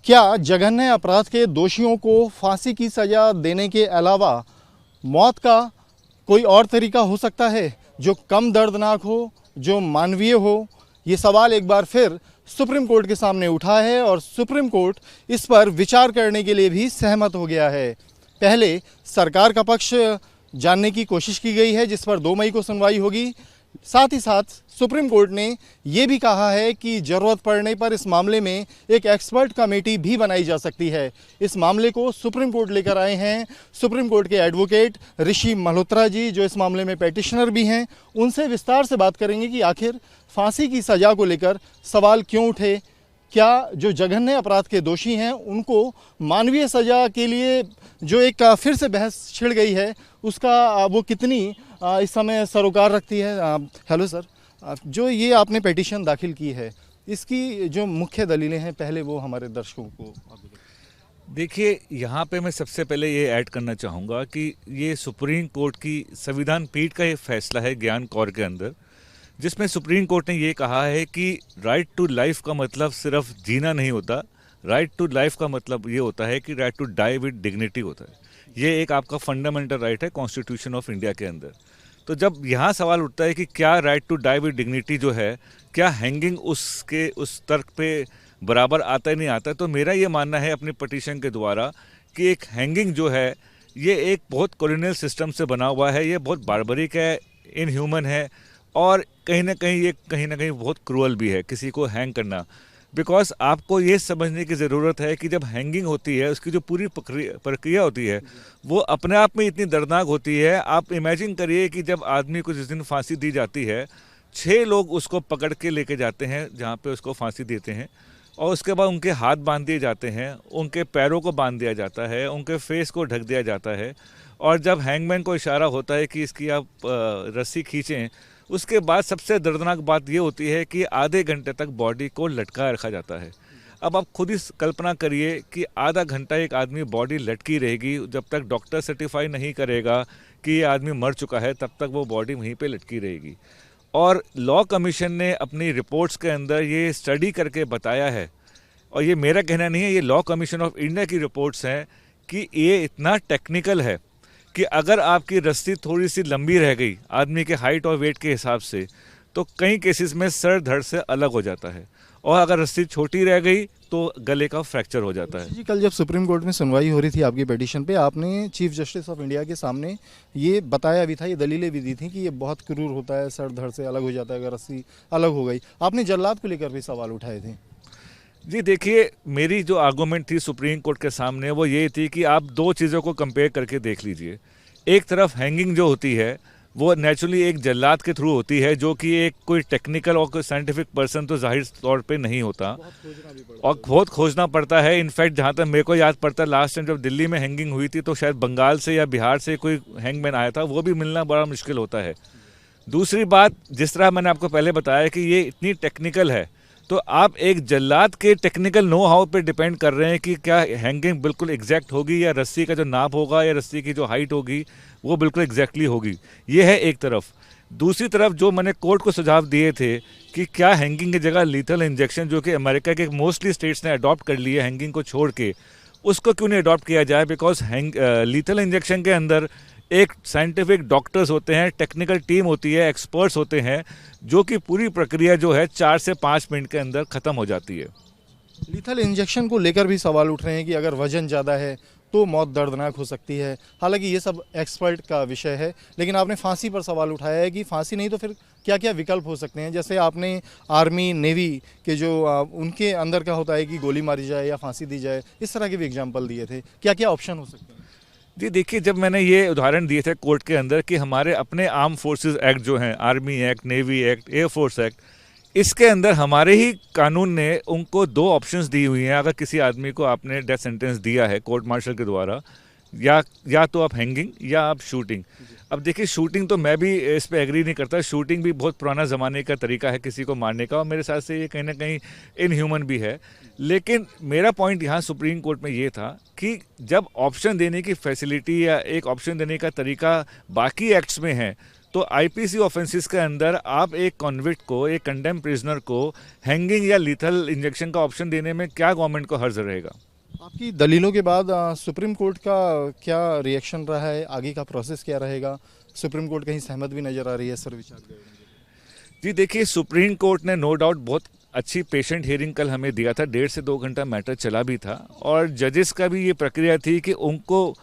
क्या जघन्य अपराध के दोषियों को फांसी की सज़ा देने के अलावा मौत का कोई और तरीका हो सकता है जो कम दर्दनाक हो, जो मानवीय हो? ये सवाल एक बार फिर सुप्रीम कोर्ट के सामने उठा है और सुप्रीम कोर्ट इस पर विचार करने के लिए भी सहमत हो गया है। पहले सरकार का पक्ष जानने की कोशिश की गई है, जिस पर 2 मई को सुनवाई होगी। साथ ही साथ सुप्रीम कोर्ट ने ये भी कहा है कि ज़रूरत पड़ने पर इस मामले में एक एक्सपर्ट कमेटी भी बनाई जा सकती है। इस मामले को सुप्रीम कोर्ट लेकर आए हैं सुप्रीम कोर्ट के एडवोकेट ऋषि मल्होत्रा जी, जो इस मामले में पेटिशनर भी हैं। उनसे विस्तार से बात करेंगे कि आखिर फांसी की सज़ा को लेकर सवाल क्यों उठे, क्या जो जघन्य अपराध के दोषी हैं उनको मानवीय सज़ा के लिए जो एक फिर से बहस छिड़ गई है उसका वो कितनी इस समय सरोकार रखती है। हेलो सर, जो ये आपने पेटिशन दाखिल की है इसकी जो मुख्य दलीलें हैं पहले वो हमारे दर्शकों को देखिए, यहाँ पे मैं सबसे पहले ये ऐड करना चाहूँगा कि ये सुप्रीम कोर्ट की संविधान पीठ का ये फैसला है ज्ञान कौर के अंदर, जिसमें सुप्रीम कोर्ट ने ये कहा है कि राइट टू लाइफ का मतलब सिर्फ जीना नहीं होता। राइट टू लाइफ का मतलब ये होता है कि right to die with dignity होता है। ये एक आपका फंडामेंटल राइट है कॉन्स्टिट्यूशन ऑफ इंडिया के अंदर। तो जब यहाँ सवाल उठता है कि क्या right to die with dignity जो है, क्या हैंगिंग उसके उस तर्क पे बराबर आता ही नहीं आता, तो मेरा ये मानना है अपने पटिशन के द्वारा कि एक हैंगिंग जो है ये एक बहुत कॉलोनियल सिस्टम से बना हुआ है, ये बहुत बार्बरिक है, इनह्यूमन है और कहीं ना कहीं बहुत क्रूअल भी है किसी को हैंग करना। बिकॉज आपको ये समझने की ज़रूरत है कि जब हैंगिंग होती है उसकी जो पूरी प्रक्रिया होती है वो अपने आप में इतनी दर्दनाक होती है। आप इमेजिन करिए कि जब आदमी को जिस दिन फांसी दी जाती है 6 लोग उसको पकड़ के लेके जाते हैं जहाँ पे उसको फांसी देते हैं और उसके बाद उनके हाथ बांध दिए जाते हैं, उनके पैरों को बांध दिया जाता है, उनके फेस को ढक दिया जाता है और जब हैंगमैन को इशारा होता है कि इसकी आप रस्सी खींचें, उसके बाद सबसे दर्दनाक बात ये होती है कि आधे घंटे तक बॉडी को लटका रखा जाता है। अब आप खुद ही कल्पना करिए कि आधा घंटा एक आदमी बॉडी लटकी रहेगी, जब तक डॉक्टर सर्टिफाई नहीं करेगा कि ये आदमी मर चुका है तब तक वो बॉडी वहीं पे लटकी रहेगी। और लॉ कमीशन ने अपनी रिपोर्ट्स के अंदर ये स्टडी करके बताया है, और ये मेरा कहना नहीं है, ये लॉ कमीशन ऑफ इंडिया की रिपोर्ट्स हैं कि ये इतना टेक्निकल है कि अगर आपकी रस्सी थोड़ी सी लंबी रह गई आदमी के हाइट और वेट के हिसाब से तो कई केसेस में सर धड़ से अलग हो जाता है, और अगर रस्सी छोटी रह गई तो गले का फ्रैक्चर हो जाता है। जी, कल जब सुप्रीम कोर्ट में सुनवाई हो रही थी आपकी पिटीशन पे, आपने चीफ जस्टिस ऑफ इंडिया के सामने ये बताया भी था, ये दलीलें भी दी थी कि ये बहुत क्रूर होता है, सर धड़ से अलग हो जाता है अगर रस्सी अलग हो गई। आपने जल्लाद को लेकर भी सवाल उठाए थे। जी देखिए, मेरी जो आर्गूमेंट थी सुप्रीम कोर्ट के सामने वो ये थी कि आप 2 चीज़ों को कंपेयर करके देख लीजिए। एक तरफ हैंगिंग जो होती है वो नेचुरली एक जल्लाद के थ्रू होती है, जो कि एक कोई टेक्निकल और कोई साइंटिफिक पर्सन तो जाहिर तौर पे नहीं होता और बहुत खोजना पड़ता है। इनफैक्ट जहाँ तक मेरे को याद पड़ता है, लास्ट टाइम जब दिल्ली में हैंगिंग हुई थी तो शायद बंगाल से या बिहार से कोई हैंगमैन आया था, वो भी मिलना बड़ा मुश्किल होता है। दूसरी बात, जिस तरह मैंने आपको पहले बताया कि ये इतनी टेक्निकल है, तो आप एक जल्लाद के टेक्निकल नो हाउ पे डिपेंड कर रहे हैं कि क्या हैंगिंग बिल्कुल एग्जैक्ट होगी या रस्सी का जो नाप होगा या रस्सी की जो हाइट होगी वो बिल्कुल एग्जैक्टली होगी। ये है एक तरफ। दूसरी तरफ जो मैंने कोर्ट को सुझाव दिए थे कि क्या हैंगिंग की जगह लीथल इंजेक्शन, जो कि अमेरिका के मोस्टली स्टेट्स ने अडॉप्ट कर लिए हैंगिंग को छोड़ के, उसको क्यों नहीं अडॉप्ट किया जाए। बिकॉज लीथल इंजेक्शन के अंदर एक साइंटिफिक डॉक्टर्स होते हैं, टेक्निकल टीम होती है, एक्सपर्ट्स होते हैं, जो कि पूरी प्रक्रिया जो है 4 से 5 मिनट के अंदर ख़त्म हो जाती है। लीथल इंजेक्शन को लेकर भी सवाल उठ रहे हैं कि अगर वजन ज़्यादा है तो मौत दर्दनाक हो सकती है। हालांकि ये सब एक्सपर्ट का विषय है, लेकिन आपने फांसी पर सवाल उठाया है कि फांसी नहीं तो फिर क्या क्या विकल्प हो सकते हैं। जैसे आपने आर्मी नेवी के जो उनके अंदर का होता है कि गोली मारी जाए या फांसी दी जाए, इस तरह के भी एग्जाम्पल दिए थे। क्या क्या ऑप्शन हो सकते हैं? जी देखिए, जब मैंने ये उदाहरण दिए थे कोर्ट के अंदर कि हमारे अपने आर्म फोर्सेस एक्ट जो हैं, army act, navy act, air force act, इसके अंदर हमारे ही कानून ने उनको 2 ऑप्शंस दी हुई हैं। अगर किसी आदमी को आपने डेथ सेंटेंस दिया है कोर्ट मार्शल के द्वारा, या तो आप हैंगिंग या आप शूटिंग। अब देखिए, शूटिंग तो मैं भी इस पे एग्री नहीं करता। शूटिंग भी बहुत पुराना ज़माने का तरीका है किसी को मारने का, और मेरे साथ से ये कहीं ना कहीं इनह्यूमन भी है। लेकिन मेरा पॉइंट यहाँ सुप्रीम कोर्ट में ये था कि जब ऑप्शन देने की फैसिलिटी या एक ऑप्शन देने का तरीका बाकी एक्ट्स में है, तो आईपीसी ऑफेंसेस के अंदर आप एक कॉन्विक्ट को, एक कंडेम प्रिजनर को हैंगिंग या लीथल इंजेक्शन का ऑप्शन देने में क्या गवर्नमेंट को हर्ज रहेगा? आपकी दलीलों के बाद सुप्रीम कोर्ट का क्या रिएक्शन रहा है, आगे का प्रोसेस क्या रहेगा? सुप्रीम कोर्ट कहीं सहमत भी नजर आ रही है इस पर विचार करने के? जी देखिए, सुप्रीम कोर्ट ने नो डाउट बहुत अच्छी पेशेंट हियरिंग कल हमें दिया था। 1.5 से 2 घंटा मैटर चला भी था और जजेस का भी ये प्रक्रिया थी कि उनको,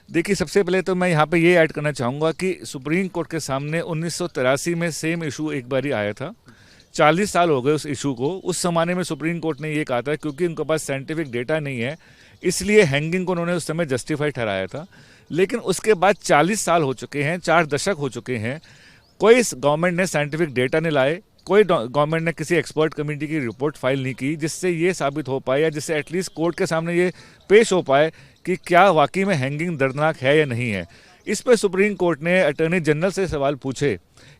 देखिए सबसे पहले तो मैं यहाँ पे ये ऐड करना चाहूँगा कि सुप्रीम कोर्ट के सामने 1983 में सेम इशू एक बार ही आया था। 40 साल हो गए उस इशू को। उस ज़माने में सुप्रीम कोर्ट ने ये कहा था क्योंकि उनके पास साइंटिफिक डेटा नहीं है, इसलिए हैंगिंग को उन्होंने उस समय जस्टिफाई ठहराया था। लेकिन उसके बाद 40 साल हो चुके हैं, 4 दशक हो चुके हैं, कोई गवर्नमेंट ने साइंटिफिक डेटा नहीं लाए, कोई गवर्नमेंट ने किसी एक्सपर्ट कमेटी की रिपोर्ट फाइल नहीं की जिससे ये साबित हो पाए या जिससे एटलीस्ट कोर्ट के सामने ये पेश हो पाए कि क्या वाकई में हैंगिंग दर्दनाक है या नहीं है। इस पर सुप्रीम कोर्ट ने अटॉर्नी जनरल से सवाल पूछे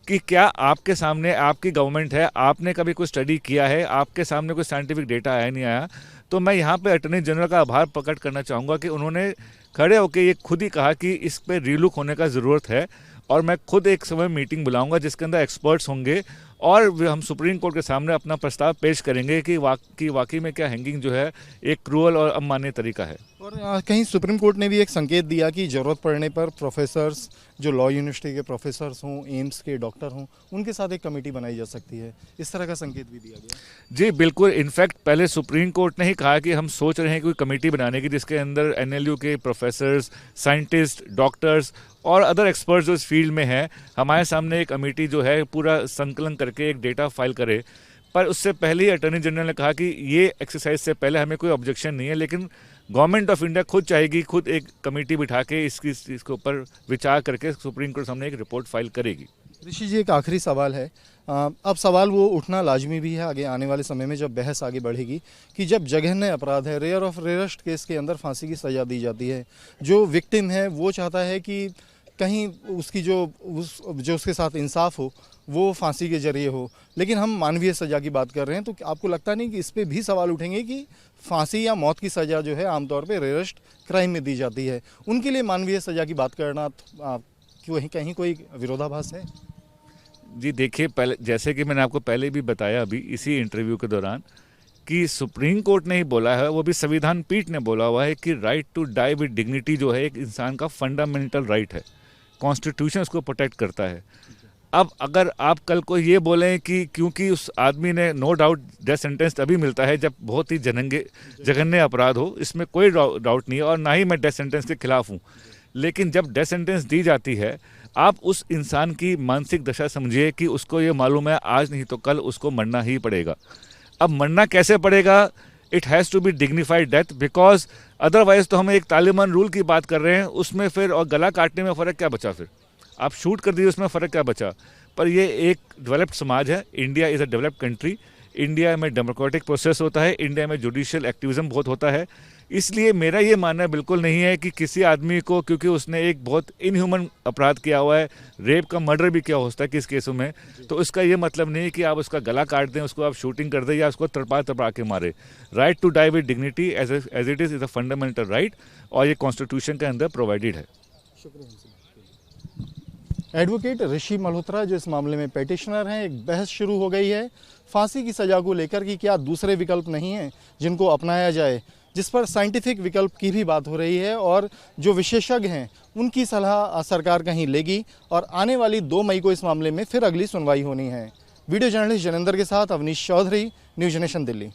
कि क्या आपके सामने, आपकी गवर्नमेंट है, आपने कभी कोई स्टडी किया है, आपके सामने कोई साइंटिफिक डेटा आया नहीं आया? तो मैं यहाँ पे अटॉर्नी जनरल का आभार प्रकट करना चाहूँगा कि उन्होंने खड़े होकर ये खुद ही कहा कि इस पर रीलुक होने का ज़रूरत है और मैं खुद एक समय मीटिंग बुलाऊंगा जिसके अंदर एक्सपर्ट्स होंगे और हम सुप्रीम कोर्ट के सामने अपना प्रस्ताव पेश करेंगे कि वाकई में क्या हैंगिंग जो है एक क्रूअल और अमान्य तरीका है। और कहीं सुप्रीम कोर्ट ने भी एक संकेत दिया कि ज़रूरत पड़ने पर प्रोफेसर्स, जो लॉ यूनिवर्सिटी के प्रोफेसर्स हों, एम्स के डॉक्टर हों, उनके साथ एक कमेटी बनाई जा सकती है। इस तरह का संकेत भी दिया गया। जी बिल्कुल, इनफैक्ट पहले सुप्रीम कोर्ट ने ही कहा कि हम सोच रहे हैं कोई कमेटी बनाने की जिसके अंदर एनएलयू के प्रोफेसर्स, साइंटिस्ट, डॉक्टर्स और अदर एक्सपर्ट्स जो इस फील्ड में हैं, हमारे सामने एक कमेटी जो है पूरा संकलन करके एक डेटा फाइल करे। पर उससे पहले ही अटॉर्नी जनरल ने कहा कि ये एक्सरसाइज से पहले हमें कोई ऑब्जेक्शन नहीं है, लेकिन गवर्नमेंट ऑफ इंडिया खुद चाहेगी, खुद एक कमेटी बिठा के इसके ऊपर विचार करके सुप्रीम कोर्ट सामने एक रिपोर्ट फाइल करेगी। ऋषि जी, एक आखिरी सवाल है। अब सवाल वो उठना लाजमी भी है आगे आने वाले समय में जब बहस आगे बढ़ेगी कि जब जघन्य अपराध है, रेयर ऑफ रेयरेस्ट केस के अंदर फांसी की सज़ा दी जाती है, जो विक्टिम है वो चाहता है कि कहीं उसकी जो उसके साथ इंसाफ हो वो फांसी के जरिए हो, लेकिन हम मानवीय सज़ा की बात कर रहे हैं। तो आपको लगता नहीं कि इस पे भी सवाल उठेंगे कि फांसी या मौत की सज़ा जो है आमतौर पे रेयरेस्ट क्राइम में दी जाती है, उनके लिए मानवीय सज़ा की बात करना कहीं कोई विरोधाभास है? जी देखिए, पहले जैसे कि मैंने आपको पहले भी बताया अभी इसी इंटरव्यू के दौरान कि सुप्रीम कोर्ट ने ही बोला है, वो भी संविधान पीठ ने बोला हुआ है कि right to die with dignity जो है एक इंसान का फंडामेंटल राइट है, कॉन्स्टिट्यूशन उसको प्रोटेक्ट करता है। अब अगर आप कल को ये बोलें कि क्योंकि उस आदमी ने, नो डाउट डेथ सेंटेंस तभी मिलता है जब बहुत ही जघन्य अपराध हो, इसमें कोई डाउट नहीं है और ना ही मैं डेथ सेंटेंस के खिलाफ हूँ, लेकिन जब डेथ सेंटेंस दी जाती है आप उस इंसान की मानसिक दशा समझिए कि उसको ये मालूम है आज नहीं तो कल उसको मरना ही पड़ेगा। अब मरना कैसे पड़ेगा? It has to be dignified death, because otherwise तो हम एक तालिबान रूल की बात कर रहे हैं, उसमें फिर और गला काटने में फ़र्क क्या बचा? फिर आप शूट कर दिए, उसमें फ़र्क क्या बचा? पर ये एक डेवलप्ड समाज है, India is a developed country, India में डेमोक्रेटिक प्रोसेस होता है, इंडिया में जुडिशियल एक्टिविज्म बहुत होता है, इसलिए मेरा ये मानना बिल्कुल नहीं है कि किसी आदमी को क्योंकि उसने एक बहुत इनह्यूमन अपराध किया हुआ है, रेप का मर्डर भी किया होता है किस केसों में, तो इसका ये मतलब नहीं है कि आप उसका गला काट दें, उसको आप शूटिंग कर दें या उसको तड़पा के मारे। Right to die with dignity as it is a fundamental right और ये कॉन्स्टिट्यूशन के अंदर प्रोवाइडेड है। एडवोकेट ऋषि मल्होत्रा जो इस मामले में पेटिशनर हैं, एक बहस शुरू हो गई है फांसी की सज़ा को लेकर कि क्या दूसरे विकल्प नहीं हैं जिनको अपनाया जाए, जिस पर साइंटिफिक विकल्प की भी बात हो रही है और जो विशेषज्ञ हैं उनकी सलाह सरकार कहीं लेगी और आने वाली 2 मई को इस मामले में फिर अगली सुनवाई होनी है। वीडियो जर्नलिस्ट जनेंद्र के साथ अवनीश चौधरी, न्यूज़ नेशन दिल्ली।